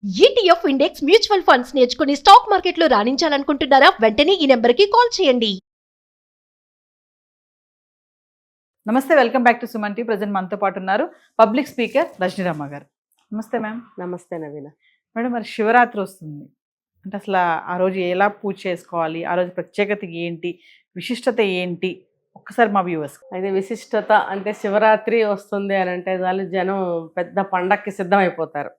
ETF index mutual funds నేర్చుకుని stock మార్కెట్లో రాణించాలనుకుంటున్నారా? వెంటనే ఈ నెంబర్కి కాల్ చేయండి. నమస్తే, welcome back to Suman TV. Present మనతో పాటు ఉన్నారు పబ్లిక్ స్పీకర్ రజనీరామ గారు. నమస్తే మ్యామ్. నమస్తే నవీన. మేడం, మరి శివరాత్రి వస్తుంది అంటే అసలు ఆ రోజు ఎలా పూజ చేసుకోవాలి, ఆ రోజు ప్రత్యేకత ఏంటి, విశిష్టత ఏంటి, ఒక్కసారి మా వ్యూవర్స్. అయితే విశిష్టత అంటే శివరాత్రి వస్తుంది అని అంటే చాలు జనం పెద్ద పండక్కి సిద్ధమైపోతారు.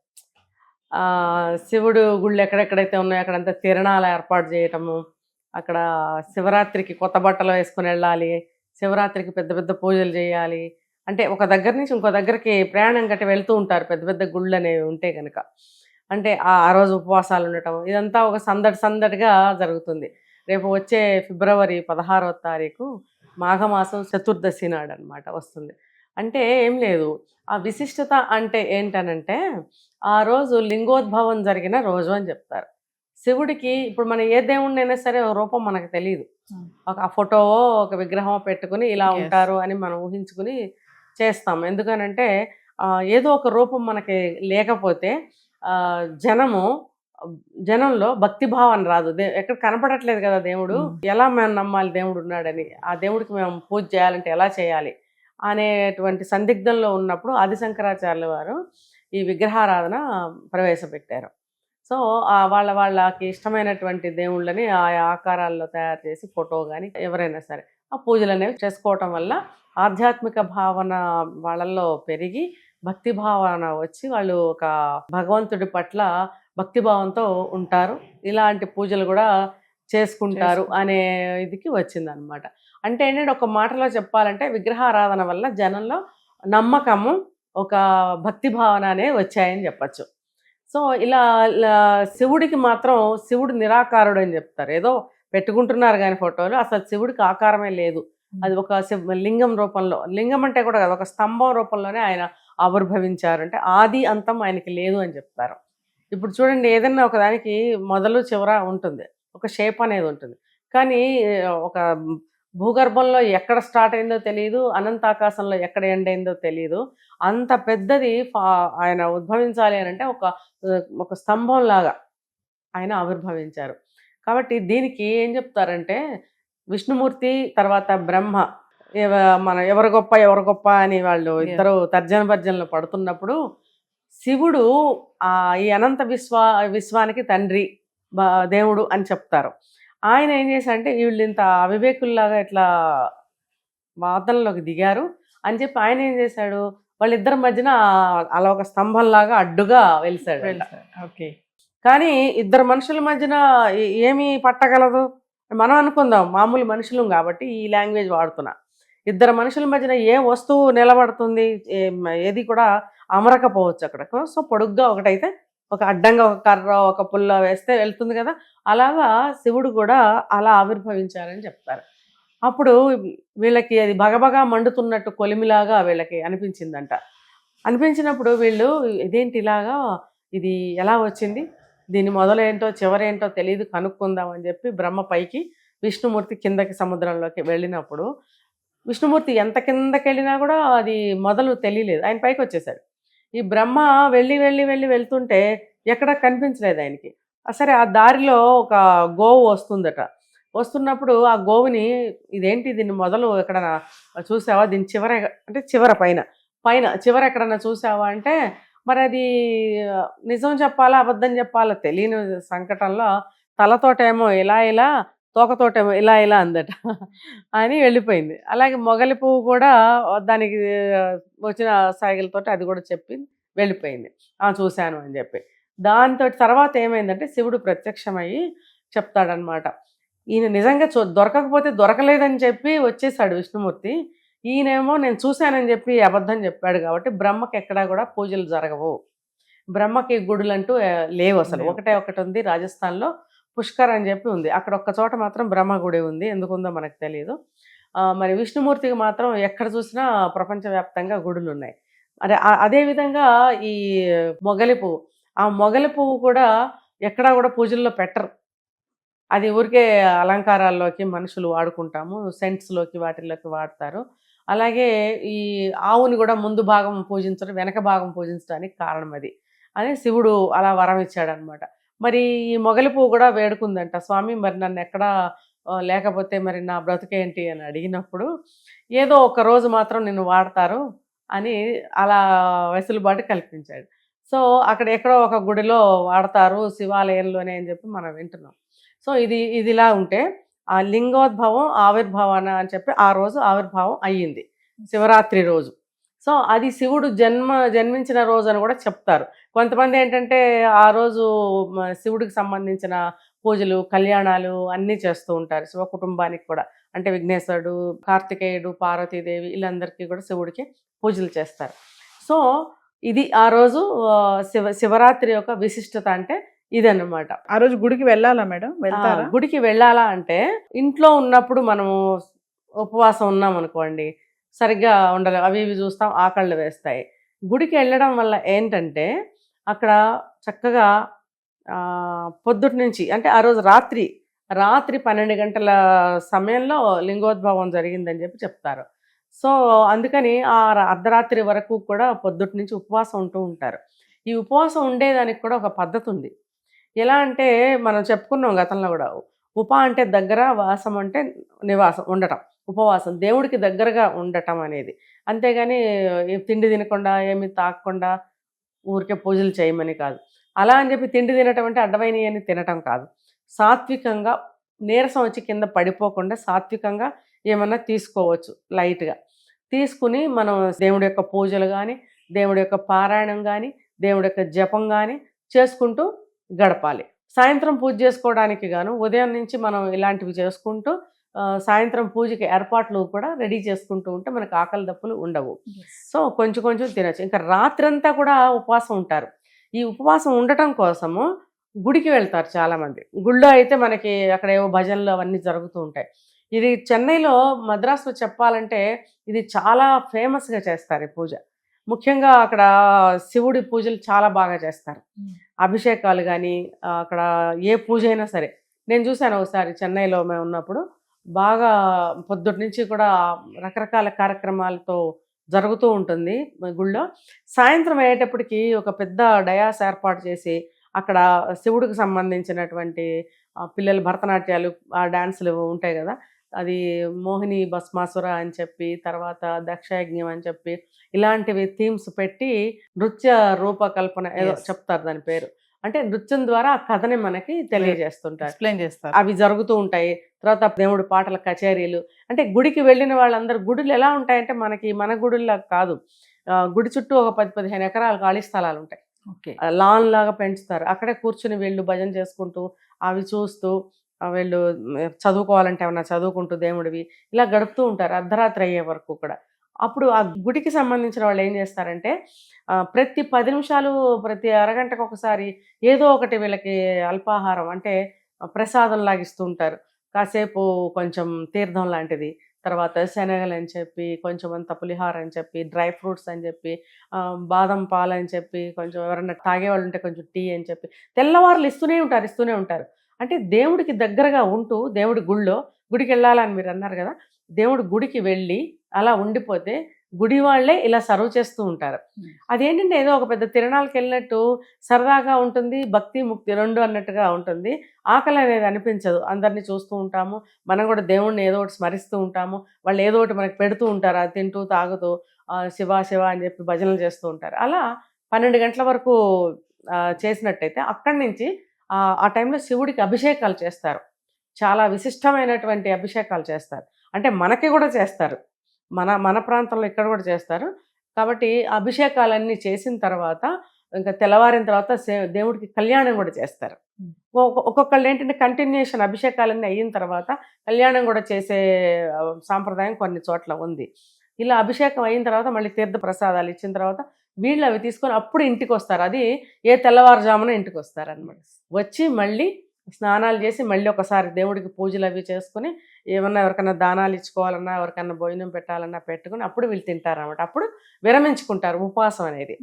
శివుడు గుళ్ళు ఎక్కడెక్కడైతే ఉన్నాయో అక్కడంతా తిరణాలు ఏర్పాటు చేయటము, అక్కడ శివరాత్రికి కొత్త బట్టలు వేసుకుని వెళ్ళాలి, శివరాత్రికి పెద్ద పెద్ద పూజలు చేయాలి. అంటే ఒక దగ్గర నుంచి ఇంకో దగ్గరికి ప్రయాణం గట్టి వెళ్తూ ఉంటారు పెద్ద పెద్ద గుళ్ళు అనేవి ఉంటే కనుక. అంటే ఆ రోజు ఉపవాసాలు ఉండటం, ఇదంతా ఒక సందడిగా జరుగుతుంది. రేపు వచ్చే ఫిబ్రవరి 16వ తారీఖు మాఘమాసం చతుర్దశి నాడు అనమాట వస్తుంది. అంటే ఏం లేదు, ఆ విశిష్టత అంటే ఏంటనంటే ఆ రోజు లింగోద్భవం జరిగిన రోజు అని చెప్తారు. శివుడికి ఇప్పుడు మనం ఏ దేవుడినైనా సరే రూపం మనకు తెలియదు, ఒక ఫోటో ఒక విగ్రహం పెట్టుకుని ఇలా ఉంటారు అని మనం ఊహించుకుని చేస్తాం. ఎందుకనంటే ఏదో ఒక రూపం మనకి లేకపోతే జనంలో భక్తి భావన రాదు. ఎక్కడ కనపడట్లేదు కదా దేవుడు, ఎలా మేము నమ్మాలి దేవుడు ఉన్నాడని, ఆ దేవుడికి మేము పూజ చేయాలంటే ఎలా చేయాలి అనేటువంటి సందిగ్ధంలో ఉన్నప్పుడు ఆది శంకరాచార్యుల వారు ఈ విగ్రహారాధన ప్రవేశపెట్టారు. సో వాళ్ళకి ఇష్టమైనటువంటి దేవుళ్ళని ఆయా ఆకారాల్లో తయారు చేసి ఫోటో కానీ ఎవరైనా సరే ఆ పూజలు అనేవి చేసుకోవటం వల్ల ఆధ్యాత్మిక భావన వాళ్ళల్లో పెరిగి భక్తి భావన వచ్చి వాళ్ళు ఒక భగవంతుడి పట్ల భక్తిభావంతో ఉంటారు. ఇలాంటి పూజలు కూడా చేసుకుంటారు అనే ఇదికి వచ్చిందనమాట. అంటే ఏంటంటే ఒక మాటలో చెప్పాలంటే విగ్రహారాధన వల్ల జనంలో నమ్మకము, ఒక భక్తి భావన అనేవి వచ్చాయని చెప్పచ్చు. సో ఇలా శివుడికి మాత్రం శివుడు నిరాకారుడు అని చెప్తారు. ఏదో పెట్టుకుంటున్నారు కానీ ఫోటోలు, అసలు శివుడికి ఆకారమే లేదు. అది ఒక లింగం రూపంలో, లింగం అంటే కూడా కాదు, ఒక స్తంభం రూపంలోనే ఆయన ఆవిర్భవించారు. అంటే ఆది అంతం ఆయనకి లేదు అని చెప్తారు. ఇప్పుడు చూడండి, ఏదైనా ఒకదానికి మొదలు చివర ఉంటుంది, ఒక షేప్ అనేది ఉంటుంది. కానీ ఒక భూగర్భంలో ఎక్కడ స్టార్ట్ అయిందో తెలియదు, అనంత ఆకాశంలో ఎక్కడ ఎండ్ అయిందో తెలియదు. అంత పెద్దది ఆయన ఉద్భవించాలి అని అంటే ఒక స్తంభం లాగా ఆయన ఆవిర్భవించారు. కాబట్టి దీనికి ఏం చెప్తారంటే విష్ణుమూర్తి తర్వాత బ్రహ్మ ఎవరు గొప్ప అని వాళ్ళు ఇద్దరు తర్జన భర్జనలు పడుతున్నప్పుడు శివుడు ఈ అనంత విశ్వానికి తండ్రి దేవుడు అని చెప్తారు. ఆయన ఏం చేశారంటే వీళ్ళు ఇంత అవివేకుల్లాగా ఇట్లా వాదనలోకి దిగారు అని చెప్పి ఆయన ఏం చేశాడు, వాళ్ళిద్దరి మధ్యన అలా ఒక స్తంభంలాగా అడ్డుగా వెలిసాడు. ఓకే. కానీ ఇద్దరు మనుషుల మధ్యన ఏమి పట్టగలదు, మనం అనుకుందాం మామూలు మనుషులు కాబట్టి ఈ లాంగ్వేజ్ వాడుతున్నా. ఇద్దరు మనుషుల మధ్యన ఏ వస్తువు నిలబడుతుంది, ఏది కూడా అమరకపోవచ్చు అక్కడ. సో పొడుగ్గా ఒకటైతే ఒక అడ్డంగా ఒక కర్ర ఒక పుల్ల వేస్తే వెళ్తుంది కదా, అలాగా శివుడు కూడా అలా ఆవిర్భవించారని చెప్తారు. అప్పుడు వీళ్ళకి అది బగబగా మండుతున్నట్టు కొలిమిలాగా వీళ్ళకి అనిపించిందంట. అనిపించినప్పుడు వీళ్ళు ఇదేంటి ఇలాగా, ఇది ఎలా వచ్చింది, దీని మొదలేంటో చివరేంటో తెలియదు, కనుక్కుందామని చెప్పి బ్రహ్మ పైకి, విష్ణుమూర్తి కిందకి సముద్రంలోకి వెళ్ళినప్పుడు విష్ణుమూర్తి ఎంత కిందకి వెళ్ళినా కూడా అది మొదలు తెలియలేదు, ఆయన పైకి వచ్చేసాడు. ఈ బ్రహ్మ వెళ్తుంటే ఎక్కడ కనిపించలేదు ఆయనకి. సరే ఆ దారిలో ఒక గోవు వస్తుందట. వస్తున్నప్పుడు ఆ గోవుని ఇదేంటి దీన్ని మొదలు ఎక్కడన్నా చూసావా, దీని చివర అంటే చివర ఎక్కడన్నా చూసావా అంటే మరి అది నిజం చెప్పాలా అబద్ధం చెప్పాలా తెలియని సంకటంలో తలతోటేమో ఇలా తోకతోటేమో ఇలా అందట అని వెళ్ళిపోయింది. అలాగే మొగలి పువ్వు కూడా దానికి వచ్చిన సాయిగలతోటి అది కూడా చెప్పి వెళ్ళిపోయింది, చూశాను అని చెప్పి. దాంతో తర్వాత ఏమైందంటే శివుడు ప్రత్యక్షమయ్యి చెప్తాడనమాట, ఈయన నిజంగా దొరకకపోతే దొరకలేదని చెప్పి వచ్చేసాడు విష్ణుమూర్తి. ఈయనేమో నేను చూశానని చెప్పి అబద్ధం చెప్పాడు కాబట్టి బ్రహ్మకి ఎక్కడా కూడా పూజలు జరగవు, బ్రహ్మకి గుడులు అంటూ లేవు అసలు. ఒకటి ఉంది రాజస్థాన్లో, పుష్కర్ అని చెప్పి ఉంది, అక్కడ ఒక్క చోట మాత్రం బ్రహ్మ గుడి ఉంది, ఎందుకుందో మనకు తెలియదు. మరి విష్ణుమూర్తికి మాత్రం ఎక్కడ చూసినా ప్రపంచవ్యాప్తంగా గుడులు ఉన్నాయి. మరి అదేవిధంగా ఈ మొగలి పువ్వు, ఆ మొగలి పువ్వు కూడా ఎక్కడా కూడా పూజల్లో పెట్టరు, అది ఊరికే అలంకారాల్లోకి మనుషులు వాడుకుంటాము, సెంట్స్లోకి వాటిల్లోకి వాడతారు. అలాగే ఈ ఆవుని కూడా ముందు భాగం పూజించడం, వెనక భాగం పూజించడానికి కారణం అది. అని శివుడు అలా వరం ఇచ్చాడనమాట. మరి ఈ మొగలి పువ్వు కూడా వేడుకుందంట, స్వామి మరి నన్ను ఎక్కడా లేకపోతే మరి నా బ్రతుకేంటి అని అడిగినప్పుడు, ఏదో ఒక రోజు మాత్రం నిన్ను వాడతారు అని అలా వెసులుబాటు కల్పించాడు. సో అక్కడ ఎక్కడో ఒక గుడిలో వాడతారు, శివాలయంలోనే అని చెప్పి మనం వింటున్నాం. సో ఇదిలా ఉంటే ఆ లింగోద్భవం ఆవిర్భావన అని చెప్పి ఆ రోజు ఆవిర్భావం అయ్యింది శివరాత్రి రోజు. సో అది శివుడు జన్మించిన రోజు అని కూడా చెప్తారు. కొంతమంది ఏంటంటే ఆ రోజు శివుడికి సంబంధించిన పూజలు, కళ్యాణాలు అన్నీ చేస్తూ ఉంటారు శివ కుటుంబానికి కూడా. అంటే విఘ్నేశ్వరుడు, కార్తికేయుడు, పార్వతీదేవి వీళ్ళందరికీ కూడా శివుడికి పూజలు చేస్తారు. సో ఇది ఆ రోజు శివరాత్రి యొక్క విశిష్టత అంటే ఇదన్నమాట. ఆ రోజు గుడికి వెళ్ళాలా మేడం? వెళ్తారా? గుడికి వెళ్ళాలా అంటే ఇంట్లో ఉన్నప్పుడు మనము ఉపవాసం ఉన్నాం అనుకోండి, సరిగ్గా ఉండలేం, అవి ఇవి చూస్తాం, ఆకళ్ళు వేస్తాయి. గుడికి వెళ్ళడం వల్ల ఏంటంటే అక్కడ చక్కగా పొద్దుటి నుంచి అంటే ఆ రోజు రాత్రి 12 గంటల సమయంలో లింగోద్భవం జరిగిందని చెప్పి చెప్తారు. సో అందుకని ఆ అర్ధరాత్రి వరకు కూడా పొద్దుటి నుంచి ఉపవాసం ఉంటూ ఉంటారు. ఈ ఉపవాసం ఉండేదానికి కూడా ఒక పద్ధతి ఉంది. ఎలా అంటే మనం చెప్పుకున్నాం గతంలో కూడా, అంటే దగ్గర, వాసం అంటే నివాసం ఉండటం, ఉపవాసం దేవుడికి దగ్గరగా ఉండటం అనేది. అంతేగాని తిండి తినకుండా ఏమి తాగకుండా ఊరికే పూజలు చేయమని కాదు. అలా అని చెప్పి తిండి తినటం అంటే అడ్డమైనవి తినటం కాదు. సాత్వికంగా, నీరసం వచ్చి కింద పడిపోకుండా సాత్వికంగా ఏమన్నా తీసుకోవచ్చు, లైట్గా తీసుకుని మనం దేవుడి యొక్క పూజలు కానీ, దేవుడి యొక్క పారాయణం కానీ, దేవుడి యొక్క జపం కానీ చేసుకుంటూ గడపాలి. సాయంత్రం పూజ చేసుకోవడానికి గాను ఉదయం నుంచి మనం ఇలాంటివి చేసుకుంటూ సాయంత్రం పూజకి ఏర్పాట్లు కూడా రెడీ చేసుకుంటూ ఉంటే మనకు ఆకలి దప్పులు ఉండవు. సో కొంచెం కొంచెం తినచ్చు. ఇంకా రాత్రంతా కూడా ఉపవాసం ఉంటారు. ఈ ఉపవాసం ఉండటం కోసము గుడికి వెళ్తారు చాలామంది. గుళ్ళో అయితే మనకి అక్కడ ఏవో భజనలు అవన్నీ జరుగుతూ ఉంటాయి. ఇది చెన్నైలో, మద్రాసులో చెప్పాలంటే ఇది చాలా ఫేమస్గా చేస్తారు ఈ పూజ. ముఖ్యంగా అక్కడ శివుడి పూజలు చాలా బాగా చేస్తారు. అభిషేకాలు కానీ, అక్కడ ఏ పూజ అయినా సరే. నేను చూశాను ఒకసారి చెన్నైలో మేము ఉన్నప్పుడు, బాగా పొద్దుటి నుంచి కూడా రకరకాల కార్యక్రమాలతో జరుగుతూ ఉంటుంది గుళ్ళో. సాయంత్రం అయ్యేటప్పటికి ఒక పెద్ద డయాస్ ఏర్పాటు చేసి అక్కడ శివుడికి సంబంధించినటువంటి పిల్లల భరతనాట్యాలు, ఆ డాన్సులు ఉంటాయి కదా, అది మోహిని భస్మాసుర అని చెప్పి, తర్వాత దక్షయజ్ఞం అని చెప్పి, ఇలాంటివి థీమ్స్ పెట్టి నృత్య రూపకల్పన ఏదో చెప్తారు దాని పేరు. అంటే నృత్యం ద్వారా ఆ కథని మనకి తెలియజేస్తుంటారు, ఎక్స్ప్లెయిన్ చేస్తారు. అవి జరుగుతూ ఉంటాయి. తర్వాత దేవుడి పాటల కచేరీలు. అంటే గుడికి వెళ్ళిన వాళ్ళందరూ, గుడులు ఎలా ఉంటాయంటే మన గుడుల్లా కాదు, గుడి చుట్టూ ఒక 10-15 ఎకరాల ఖాళీ స్థలాలు ఉంటాయి. లాన్ లాగా పెంచుతారు. అక్కడే కూర్చుని వీళ్ళు భజన చేసుకుంటూ అవి చూస్తూ, వీళ్ళు చదువుకోవాలంటే ఏమన్నా చదువుకుంటూ దేవుడివి ఇలా గడుపుతూ ఉంటారు అర్ధరాత్రి అయ్యే వరకు కూడా. అప్పుడు ఆ గుడికి సంబంధించిన వాళ్ళు ఏం చేస్తారంటే ప్రతి 10 నిమిషాలు, ప్రతి అరగంటకు ఒకసారి ఏదో ఒకటి వీళ్ళకి అల్పాహారం అంటే ప్రసాదం లాగిస్తూ ఉంటారు. కాసేపు కొంచెం తీర్థం లాంటిది, తర్వాత శనగలు అని చెప్పి, కొంచెం అంత పులిహార అని చెప్పి, డ్రై ఫ్రూట్స్ అని చెప్పి, బాదం పాలు అని చెప్పి, కొంచెం ఎవరన్నా తాగేవాళ్ళు ఉంటే కొంచెం టీ అని చెప్పి, తెల్లవారులు ఇస్తూనే ఉంటారు. అంటే దేవుడికి దగ్గరగా ఉంటూ, దేవుడి గుడికి వెళ్ళాలని మీరు అన్నారు కదా, దేవుడి గుడికి వెళ్ళి అలా ఉండిపోతే గుడి వాళ్ళే ఇలా సర్వ్ చేస్తూ ఉంటారు. అదేంటంటే ఏదో ఒక పెద్ద తిరణాలకు వెళ్ళినట్టు సరదాగా ఉంటుంది, భక్తి ముక్తి రెండు అన్నట్టుగా ఉంటుంది. ఆకలి అనేది అనిపించదు. అందరినీ చూస్తూ ఉంటాము, మనం కూడా దేవుణ్ణి ఏదో ఒకటి స్మరిస్తూ ఉంటాము, వాళ్ళు ఏదో ఒకటి మనకి పెడుతూ ఉంటారు, అది తింటూ తాగుతూ శివ శివ అని చెప్పి భజనలు చేస్తూ ఉంటారు. అలా 12 గంటల వరకు చేసినట్టయితే అక్కడి నుంచి ఆ టైంలో శివుడికి అభిషేకాలు చేస్తారు. చాలా విశిష్టమైనటువంటి అభిషేకాలు చేస్తారు. అంటే మనకి కూడా చేస్తారు, మన ప్రాంతంలో ఇక్కడ కూడా చేస్తారు. కాబట్టి అభిషేకాలన్నీ చేసిన తర్వాత ఇంకా తెల్లవారిన తర్వాత దేవుడికి కళ్యాణం కూడా చేస్తారు. ఒక్కొక్కళ్ళు ఏంటంటే కంటిన్యూషన్ అభిషేకాలన్నీ అయిన తర్వాత కళ్యాణం కూడా చేసే సాంప్రదాయం కొన్ని చోట్ల ఉంది. ఇలా అభిషేకం అయిన తర్వాత మళ్ళీ తీర్థ ప్రసాదాలు ఇచ్చిన తర్వాత వీళ్ళు అవి తీసుకొని అప్పుడు ఇంటికి వస్తారు. అది తెల్లవారుజామున ఇంటికి వస్తారు అన్నమాట. వచ్చి మళ్ళీ స్నానాలు చేసి మళ్ళీ ఒకసారి దేవుడికి పూజలు అవి చేసుకుని, ఏమన్నా ఎవరికన్నా దానాలు ఇచ్చుకోవాలన్నా, ఎవరికన్నా భోజనం పెట్టాలన్నా పెట్టుకుని అప్పుడు వీళ్ళు తింటారు అన్నమాట. అప్పుడు విరమించుకుంటారు ఉపవాసం అనేది.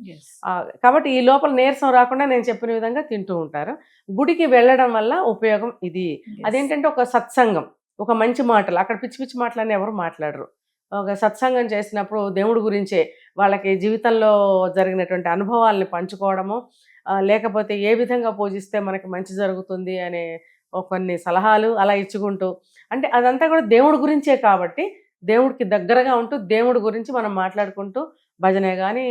కాబట్టి ఈ లోపల నీరసం రాకుండా నేను చెప్పిన విధంగా తింటూ ఉంటారు. గుడికి వెళ్ళడం వల్ల ఉపయోగం ఇది. అదేంటంటే ఒక సత్సంగం, ఒక మంచి మాటలు, అక్కడ పిచ్చి పిచ్చి మాటలని ఎవరు మాట్లాడరు. ఒక సత్సంగం చేసినప్పుడు దేవుడి గురించే వాళ్ళకి జీవితంలో జరిగినటువంటి అనుభవాల్ని పంచుకోవడము, లేకపోతే ఏ విధంగా పూజిస్తే మనకి మంచి జరుగుతుంది అనే కొన్ని సలహాలు అలా ఇచ్చుకుంటూ, అంటే అదంతా కూడా దేవుడి గురించే కాబట్టి దేవుడికి దగ్గరగా ఉంటూ దేవుడి గురించి మనం మాట్లాడుకుంటూ భజనే కానీ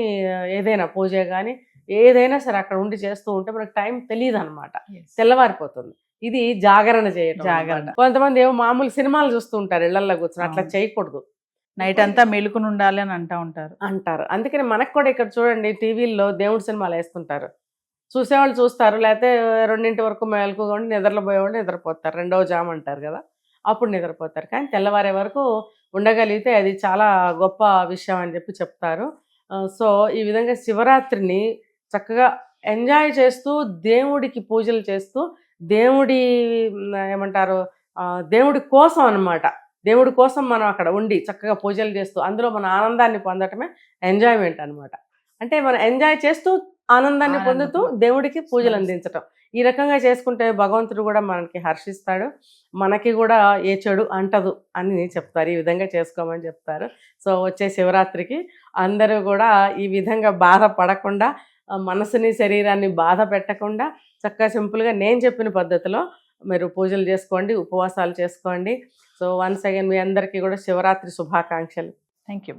ఏదైనా పూజ కానీ ఏదైనా సరే అక్కడ ఉండి చేస్తూ ఉంటే మనకు టైం తెలియదు అనమాట, తెల్లవారిపోతుంది. ఇది జాగరణ చేయడం. జాగరణ. కొంతమంది ఏమో మామూలు సినిమాలు చూస్తూ ఉంటారు ఇళ్లలో కూర్చొని, అట్లా చేయకూడదు. నైట్ అంతా మెలుకుని ఉండాలి అని అంటారు. అందుకని మనకు కూడా ఇక్కడ చూడండి టీవీల్లో దేవుడి సినిమాలు వేస్తుంటారు, చూసేవాళ్ళు చూస్తారు, లేకపోతే 2 వరకు మేలుకుగా ఉండి నిద్రలో పోయేవాళ్ళు నిద్రపోతారు, 2వ జాము అంటారు కదా, అప్పుడు నిద్రపోతారు. కానీ తెల్లవారే వరకు ఉండగలిగితే అది చాలా గొప్ప విషయం అని చెప్పి చెప్తారు. సో ఈ విధంగా శివరాత్రిని చక్కగా ఎంజాయ్ చేస్తూ దేవుడికి పూజలు చేస్తూ దేవుడి ఏమంటారు దేవుడి కోసం అన్నమాట, దేవుడి కోసం మనం అక్కడ ఉండి చక్కగా పూజలు చేస్తూ అందులో మన ఆనందాన్ని పొందటమే ఎంజాయ్మెంట్ అన్నమాట. అంటే మనం ఎంజాయ్ చేస్తూ ఆనందాన్ని పొందుతూ దేవుడికి పూజలు అందించటం. ఈ రకంగా చేసుకుంటే భగవంతుడు కూడా మనకి హర్షిస్తాడు, మనకి కూడా ఏ చెడు అంటదు అని చెప్తారు. ఈ విధంగా చేసుకోమని చెప్తారు. సో వచ్చే శివరాత్రికి అందరూ కూడా ఈ విధంగా బాధపడకుండా, మనసుని శరీరాన్ని బాధ పెట్టకుండా చక్కగా సింపుల్గా నేను చెప్పిన పద్ధతిలో మీరు పూజలు చేసుకోండి, ఉపవాసాలు చేసుకోండి. సో వన్స్ అగైన్ మీ అందరికీ కూడా శివరాత్రి శుభాకాంక్షలు. Thank you.